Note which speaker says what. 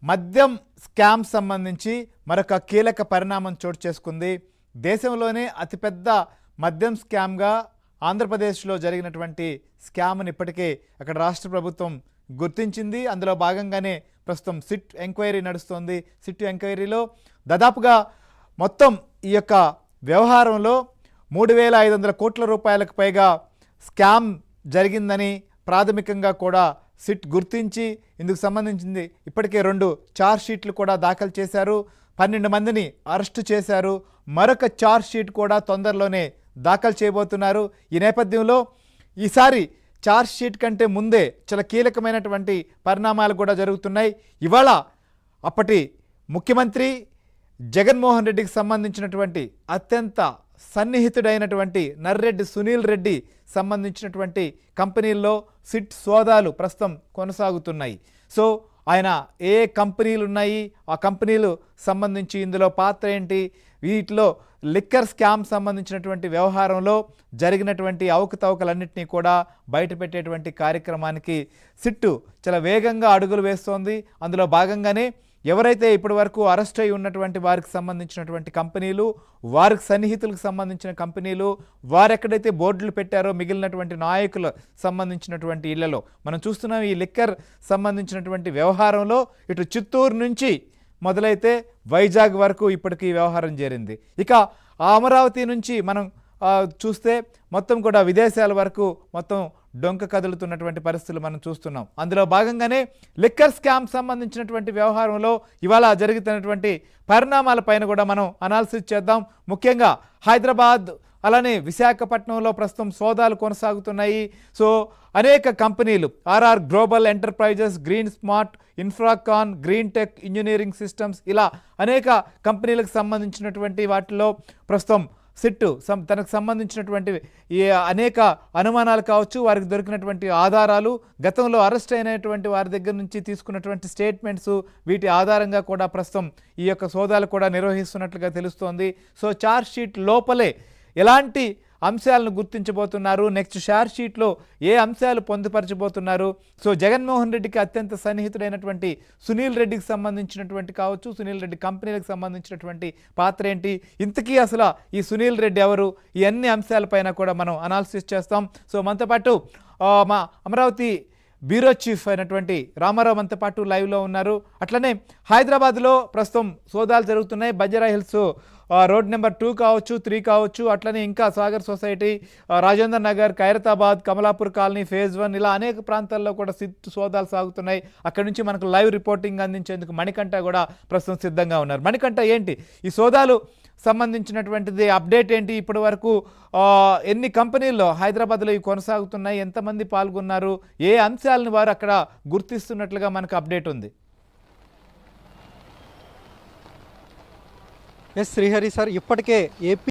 Speaker 1: మద్యం స్కామ్ సంబంధించి మరొక కీలక పరిణామం చోటు చేసుకుంది. దేశంలోనే అతిపెద్ద మద్యం స్కామ్గా ఆంధ్రప్రదేశ్లో జరిగినటువంటి స్కామ్ని ఇప్పటికే అక్కడ రాష్ట్ర ప్రభుత్వం గుర్తించింది. అందులో భాగంగానే ప్రస్తుతం సిట్ ఎంక్వైరీ నడుస్తోంది. సిట్ ఎంక్వైరీలో దాదాపుగా మొత్తం ఈ యొక్క వ్యవహారంలో 3,500 కోట్ల రూపాయలకు పైగా స్కామ్ జరిగిందని ప్రాథమికంగా కూడా సిట్ గుర్తించి ఇందుకు సంబంధించింది ఇప్పటికే 2 ఛార్జ్ షీట్లు కూడా దాఖలు చేశారు. 12 మందిని అరెస్టు చేశారు. మరొక ఛార్జ్ షీట్ కూడా తొందరలోనే దాఖలు చేయబోతున్నారు. ఈ నేపథ్యంలో ఈసారి ఛార్జ్ షీట్ కంటే ముందే చాలా కీలకమైనటువంటి పరిణామాలు కూడా జరుగుతున్నాయి. ఇవాళ అప్పటి ముఖ్యమంత్రి జగన్మోహన్ రెడ్డికి సంబంధించినటువంటి అత్యంత సన్నిహితుడైనటువంటి నర్రెడ్డి సునీల్ రెడ్డి సంబంధించినటువంటి కంపెనీల్లో సిట్ సోదాలు ప్రస్తుతం కొనసాగుతున్నాయి. సో ఆయన ఏ కంపెనీలు ఉన్నాయి, ఆ కంపెనీలు సంబంధించి ఇందులో పాత్ర ఏంటి, వీటిలో లిక్కర్ స్కామ్ సంబంధించినటువంటి వ్యవహారంలో జరిగినటువంటి అవకతవకలన్నింటినీ కూడా బయటపెట్టేటువంటి కార్యక్రమానికి సిట్టు చాలా వేగంగా అడుగులు వేస్తోంది. అందులో భాగంగానే ఎవరైతే ఇప్పటి వరకు అరెస్ట్ అయి ఉన్నటువంటి వారికి సంబంధించినటువంటి కంపెనీలు, వారికి సన్నిహితులకు సంబంధించిన కంపెనీలు, వారు ఎక్కడైతే బోర్డులు పెట్టారో మిగిలినటువంటి నాయకులు సంబంధించినటువంటి ఇళ్లలో మనం చూస్తున్నాం. ఈ లిక్కర్ సంబంధించినటువంటి వ్యవహారంలో ఇటు చిత్తూరు నుంచి మొదలైతే వైజాగ్ వరకు ఇప్పటికీ వ్యవహారం చేరింది. ఇక అమరావతి నుంచి మనం చూస్తే మొత్తం కూడా విదేశాల వరకు మొత్తం డొంక కదులుతున్నటువంటి పరిస్థితులు మనం చూస్తున్నాం. అందులో భాగంగానే లిక్కర్ స్కామ్ సంబంధించినటువంటి వ్యవహారంలో ఇవాళ జరుగుతున్నటువంటి పరిణామాలపైన కూడా మనం అనాలిసిస్ చేద్దాం. ముఖ్యంగా హైదరాబాద్ అలానే విశాఖపట్నంలో ప్రస్తుతం సోదాలు కొనసాగుతున్నాయి. సో అనేక కంపెనీలు RR global enterprises, green smart, Infracon, green tech engineering systems, ఇలా అనేక కంపెనీలకు సంబంధించినటువంటి వాటిలో ప్రస్తుతం సిట్టు తనకు సంబంధించినటువంటి ఈ అనేక అనుమానాలు కావచ్చు, వారికి దొరికినటువంటి ఆధారాలు, గతంలో అరెస్ట్ అయినటువంటి వారి దగ్గర నుంచి తీసుకున్నటువంటి స్టేట్మెంట్స్, వీటి ఆధారంగా కూడా ప్రస్తుతం ఈ యొక్క సోదాలు కూడా నిర్వహిస్తున్నట్లుగా తెలుస్తోంది. సో ఛార్జ్ షీట్ లోపలే ఎలాంటి అంశాలను గుర్తించబోతున్నారు, నెక్స్ట్ ఛార్జ్ షీట్లో ఏ అంశాలు పొందుపరచబోతున్నారు, సో జగన్మోహన్ రెడ్డికి అత్యంత సన్నిహితుడైనటువంటి సునీల్ రెడ్డికి సంబంధించినటువంటి కావచ్చు, సునీల్ రెడ్డి కంపెనీలకు సంబంధించినటువంటి పాత్ర ఏంటి, ఇంతకీ అసలు ఈ సునీల్ రెడ్డి ఎవరు, ఈ అన్ని అంశాలపైన కూడా మనం అనాలిసిస్ చేస్తాం. సో మనతో పాటు మా అమరావతి బ్యూరో చీఫ్ అయినటువంటి రామారావు మనతో పాటు లైవ్లో ఉన్నారు. అట్లనే హైదరాబాద్లో ప్రస్తుతం సోదాలు జరుగుతున్నాయి. బంజారా హిల్స్ రోడ్ నెంబర్ 2 కావచ్చు, 3 కావచ్చు, అట్లనే ఇంకా Sagar society, Rajendra Nagar, Khairatabad, Kamalapur colony, phase 1, ఇలా అనేక ప్రాంతాల్లో కూడా సోదాలు సాగుతున్నాయి. అక్కడి నుంచి మనకు లైవ్ రిపోర్టింగ్ అందించేందుకు మణికంఠ కూడా ప్రస్తుతం సిద్ధంగా ఉన్నారు. మణికంఠ, ఏంటి ఈ సోదాలు సంబంధించినటువంటిది అప్డేట్ ఏంటి? ఇప్పటి వరకు ఎన్ని కంపెనీల్లో హైదరాబాద్లో ఇవి కొనసాగుతున్నాయి, ఎంతమంది పాల్గొన్నారు, ఏ అంశాలను వారు అక్కడ గుర్తిస్తున్నట్లుగా మనకు అప్డేట్ ఉంది?
Speaker 2: శ్రీహరి సార్, ఇప్పటికే ఏపీ